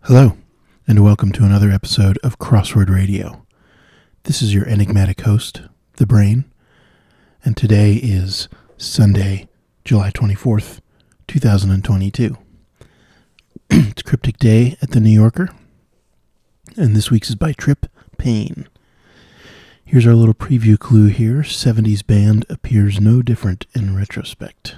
Hello, and welcome to another episode of Crossword Radio. This is your enigmatic host, The Brain, and today is Sunday, July 24th, 2022. It's Cryptic Day at the New Yorker, and this week's is by Trip Payne. Here's our little preview clue here. 70s band appears no different in retrospect.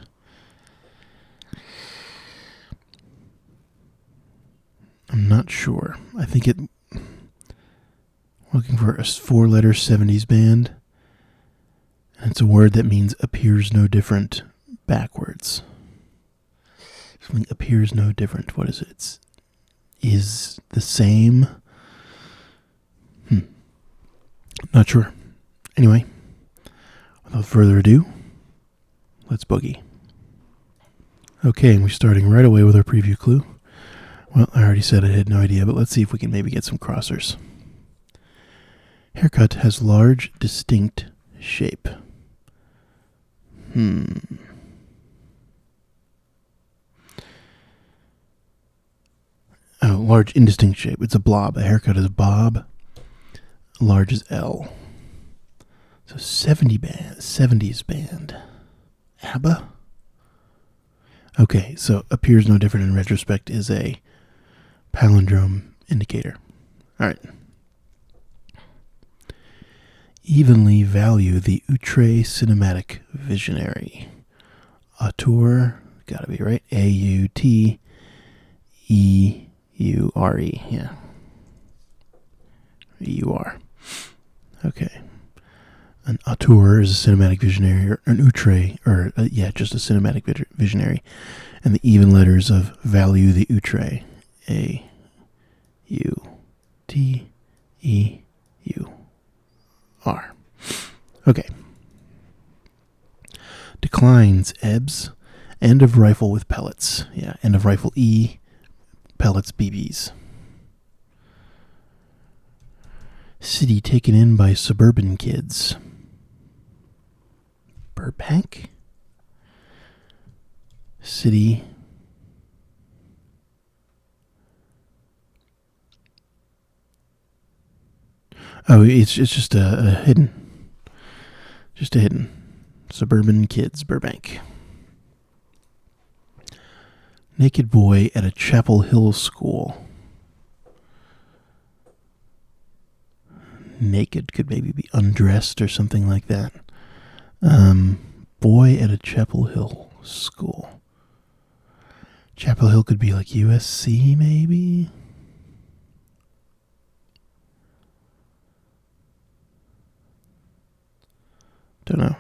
I'm not sure. I think looking for a four-letter 70s band, and it's a word that means appears no different backwards. Something appears no different. What is it? It's is the same. Not sure. Anyway, without further ado, let's boogie. Okay, and we're starting right away with our preview clue. Well, I already said I had no idea, but let's see if we can maybe get some crossers. Haircut has large, distinct shape. Oh, large, indistinct shape. It's a blob. A haircut is bob. Large is L. So 70s band. ABBA? Okay, so appears no different in retrospect is a palindrome indicator. All right. Evenly value the outre cinematic visionary. Auteur, gotta be right. Auteure, yeah. EUR. Okay. An auteur is a cinematic visionary, or an outre, or just a cinematic visionary. And the even letters of value the outre. A-U-T-E-U-R. Okay. Declines, ebbs. End of rifle with pellets. Yeah, end of rifle E, pellets BBs. City taken in by suburban kids. Burbank? City. Oh, it's just a hidden. Just a hidden. Suburban kids, Burbank. Naked boy at a Chapel Hill school. Naked could maybe be undressed or something like that. Boy at a Chapel Hill school. Chapel Hill could be like USC, maybe? Don't know.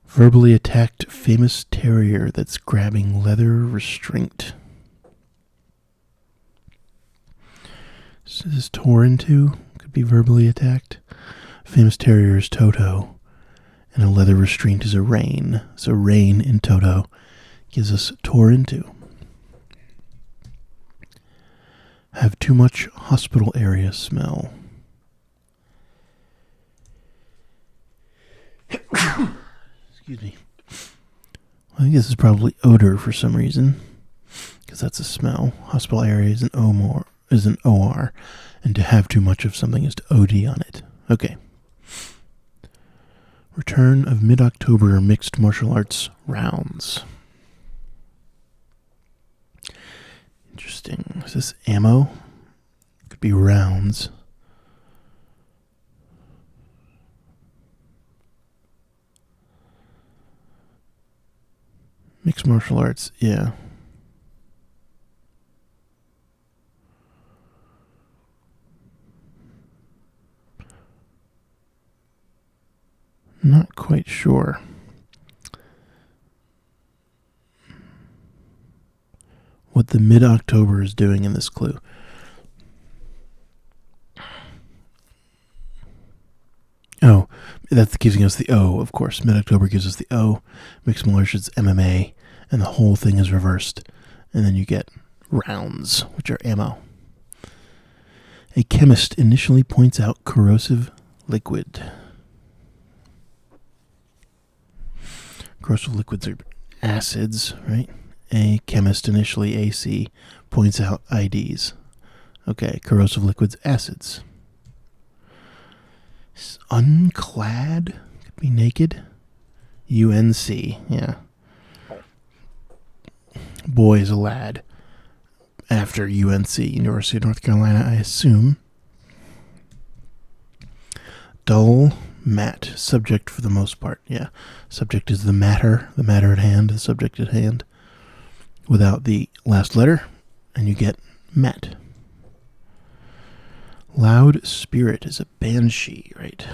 Verbally attacked famous terrier that's grabbing leather restraint. So this is tore into, could be verbally attacked. Famous terrier is Toto, and a leather restraint is a rein. So rein in Toto gives us tore into. Have too much hospital area smell. Excuse me. I think this is probably odor for some reason, because that's a smell. Hospital area is an OR, and to have too much of something is to OD on it. Okay. Return of mid-October mixed martial arts rounds. Interesting. Is this ammo? Could be rounds. Mixed martial arts, yeah. Not quite sure. What the mid-October is doing in this clue. Oh, that's giving us the O, of course. Mid-October gives us the O. Mixed martial arts is MMA, and the whole thing is reversed. And then you get rounds, which are ammo. A chemist initially points out corrosive liquid. Corrosive liquids are acids, right? A chemist, initially AC, points out IDs. Okay, corrosive liquids, acids. Unclad, could be naked. UNC, yeah. Boy is a lad. After UNC, University of North Carolina, I assume. Dull, matte, subject for the most part, yeah. Subject is the matter at hand, the subject at hand, without the last letter, and you get matte. Loud spirit is a banshee, right?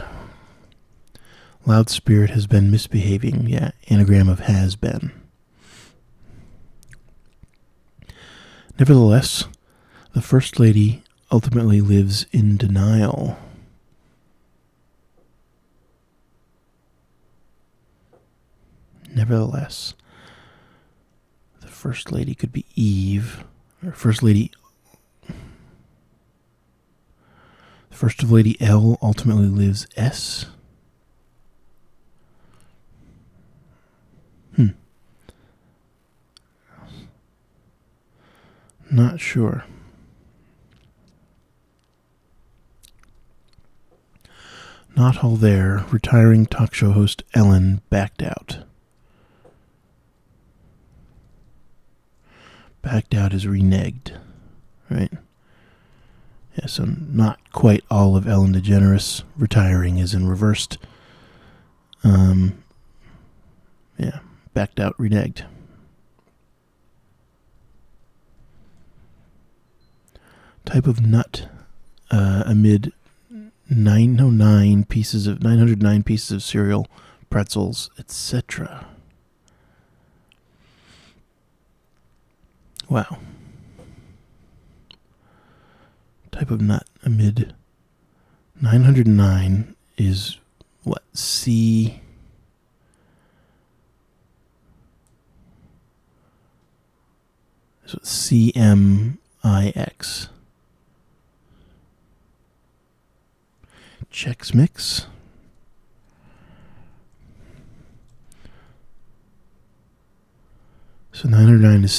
Loud spirit has been misbehaving, yeah, anagram of has been. Nevertheless, the First Lady ultimately lives in denial. Nevertheless, the First Lady could be Eve, or First Lady. First of Lady L ultimately lives S. Not sure. Not all there. Retiring talk show host Ellen backed out. Backed out is reneged, right? Yeah, so not quite all of Ellen DeGeneres. Retiring is in reversed. Yeah, backed out, reneged. Type of nut amid 909 pieces of cereal, pretzels, etc. Wow. Type of nut amid 909 is what? C. So CMIX. Chex Mix. So 909 is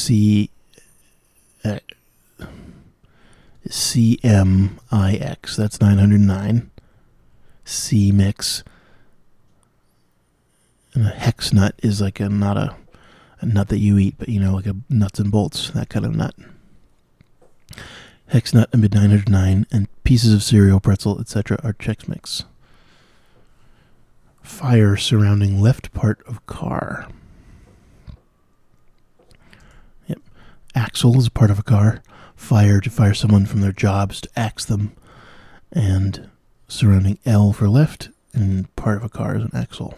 CMIX. That's 909. C mix. And a hex nut is like not a nut that you eat, but like a nuts and bolts, that kind of nut. Hex nut amid 909, and pieces of cereal, pretzel, etc. are Chex Mix. Fire surrounding left part of car. Yep. Axle is a part of a car. Fire to fire someone from their jobs, to axe them. And surrounding L for left, and part of a car is an axle.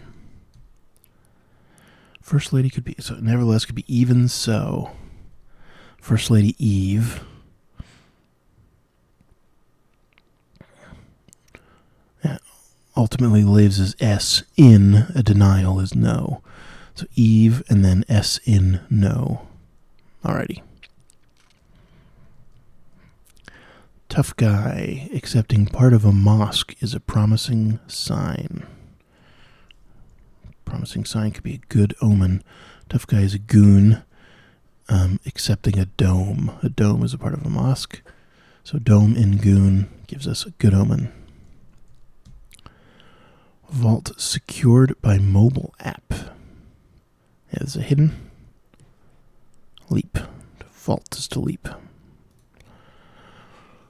First Lady could be, so nevertheless could be even so. First Lady Eve. Ultimately lives as S in, a denial is no. So Eve and then S in no. Alrighty. Tough guy accepting part of a mosque is a promising sign. Promising sign could be a good omen. Tough guy is a goon accepting a dome. A dome is a part of a mosque. So dome in goon gives us a good omen. Vault secured by mobile app. Yeah, there's a hidden. Leap. Vault is to leap.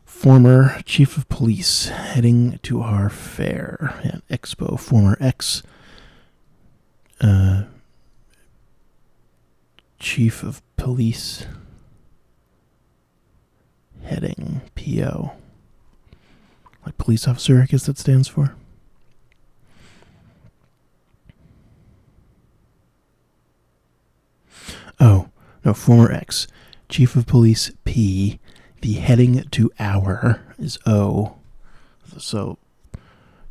Former chief of police heading to our fair. Yeah, expo. Former ex chief of police heading. PO. Like police officer, I guess that stands for. Oh, no, former ex. Chief of police, P. The heading to our is O. So,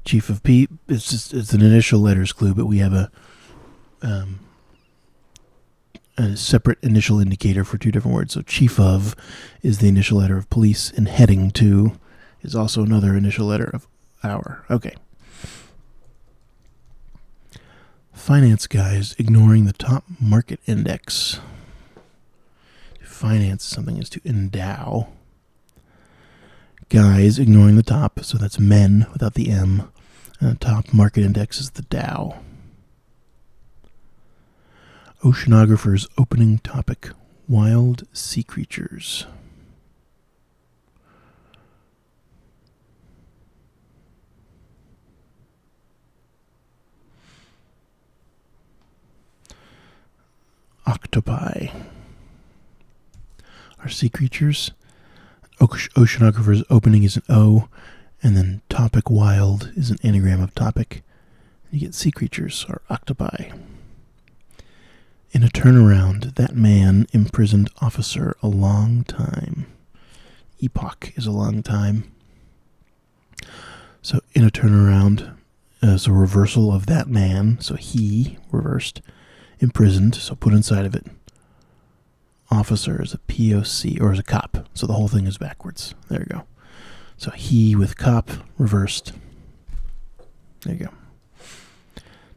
chief of P, it's an initial letters clue, but we have a separate initial indicator for two different words. So, chief of is the initial letter of police, and heading to is also another initial letter of our. Okay. Finance guys ignoring the top market index. finance something is to endow. Guys, ignoring the top, so that's men without the M. And the top market index is the Dow. Oceanographer's opening topic, wild sea creatures. Octopi are sea creatures. Oceanographer's opening is an O, and then topic wild is an anagram of topic. You get sea creatures, or octopi. In a turnaround, that man imprisoned officer a long time. Epoch is a long time. So in a turnaround is a reversal of that man, so he, reversed, imprisoned, so put inside of it. Officer is a POC, or is a cop, so the whole thing is backwards. There you go. So he with cop, reversed. There you go.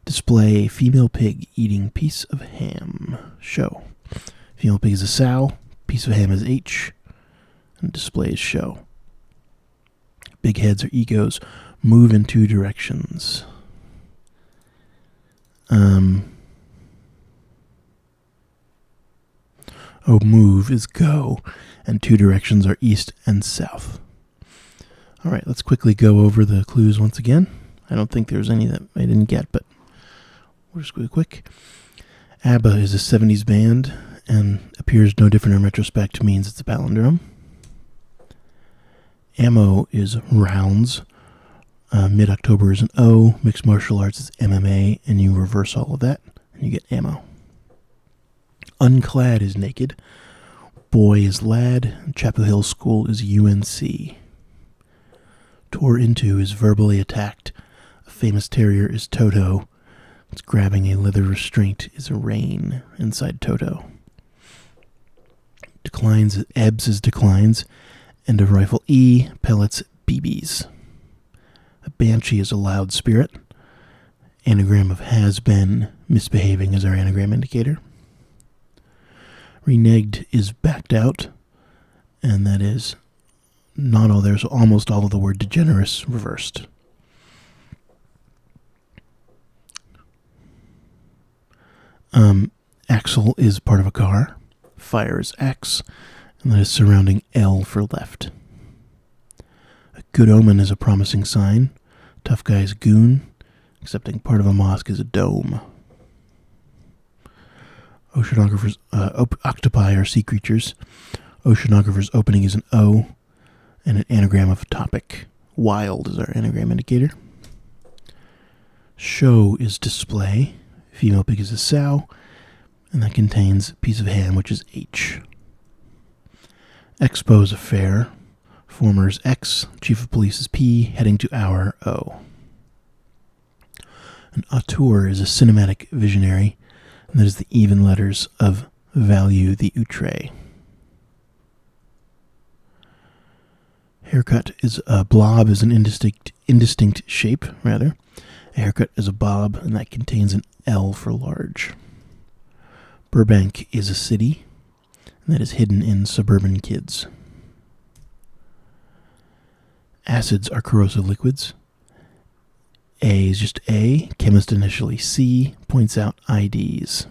Display female pig eating piece of ham. Show. Female pig is a sow, piece of ham is H, and display is show. Big heads or egos move in two directions. Move is go, and two directions are east and south. All right, let's quickly go over the clues once again. I don't think there's any that I didn't get, but we'll just go quick. ABBA is a 70s band and appears no different in retrospect, means it's a palindrome. Ammo is rounds. Mid-October is an O. Mixed martial arts is MMA, and you reverse all of that, and you get ammo. Unclad is naked. Boy is lad. Chapel Hill School is UNC. Tore into is verbally attacked. A famous terrier is Toto. It's grabbing a leather restraint is a rein inside Toto. Declines, ebbs is declines. End of rifle E, pellets BBs. A banshee is a loud spirit. Anagram of has been, misbehaving is our anagram indicator. Reneged is backed out, and that is not all there, so almost all of the word degenerous reversed. Axle is part of a car. Fire is X, and that is surrounding L for left. A good omen is a promising sign. Tough guy is goon. Accepting part of a mosque is a dome. Oceanographers, octopi are sea creatures. Oceanographer's opening is an O, and an anagram of topic. Wild is our anagram indicator. Show is display. Female pig is a sow, and that contains a piece of ham, which is H. Expo is a fair. Former is X. Chief of police is P. Heading to hour O. An auteur is a cinematic visionary, and that is the even letters of value, the outre. Haircut is a blob, is an indistinct shape, rather. A haircut is a bob, and that contains an L for large. Burbank is a city, and that is hidden in suburban kids. Acids are corrosive liquids. A is just A. Chemist initially C. Points out IDs.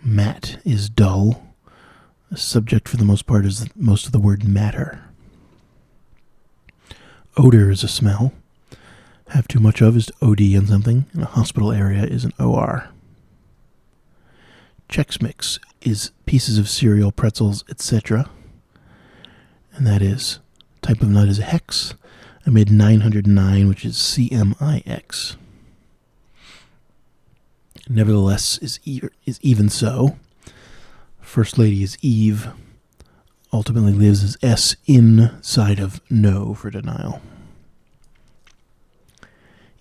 Matte is dull. The subject for the most part is most of the word matter. Odor is a smell. Have too much of is to OD on something, and a hospital area is an OR. Chex Mix is pieces of cereal, pretzels, etc. And that is, type of nut is a hex. I made 909, which is CMIX. Nevertheless is even so. First lady is Eve. Ultimately lives as S inside of no for denial.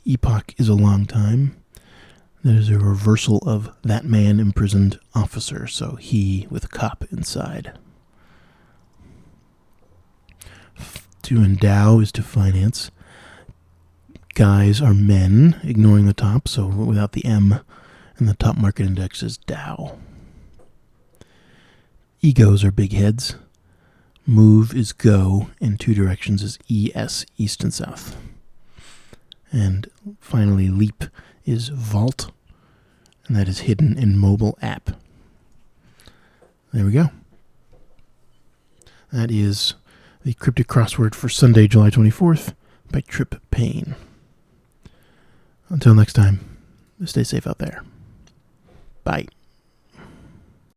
Epoch is a long time. That is a reversal of that man imprisoned officer, so he with cop inside. To endow is to finance. Guys are men, ignoring the top, so without the M, and the top market index is Dow. Egos are big heads. Move is go, and two directions is ES, east and south. And finally, leap is vault, and that is hidden in mobile app. There we go. That is the cryptic crossword for Sunday, July 24th by Trip Payne. Until next time, stay safe out there. Bye.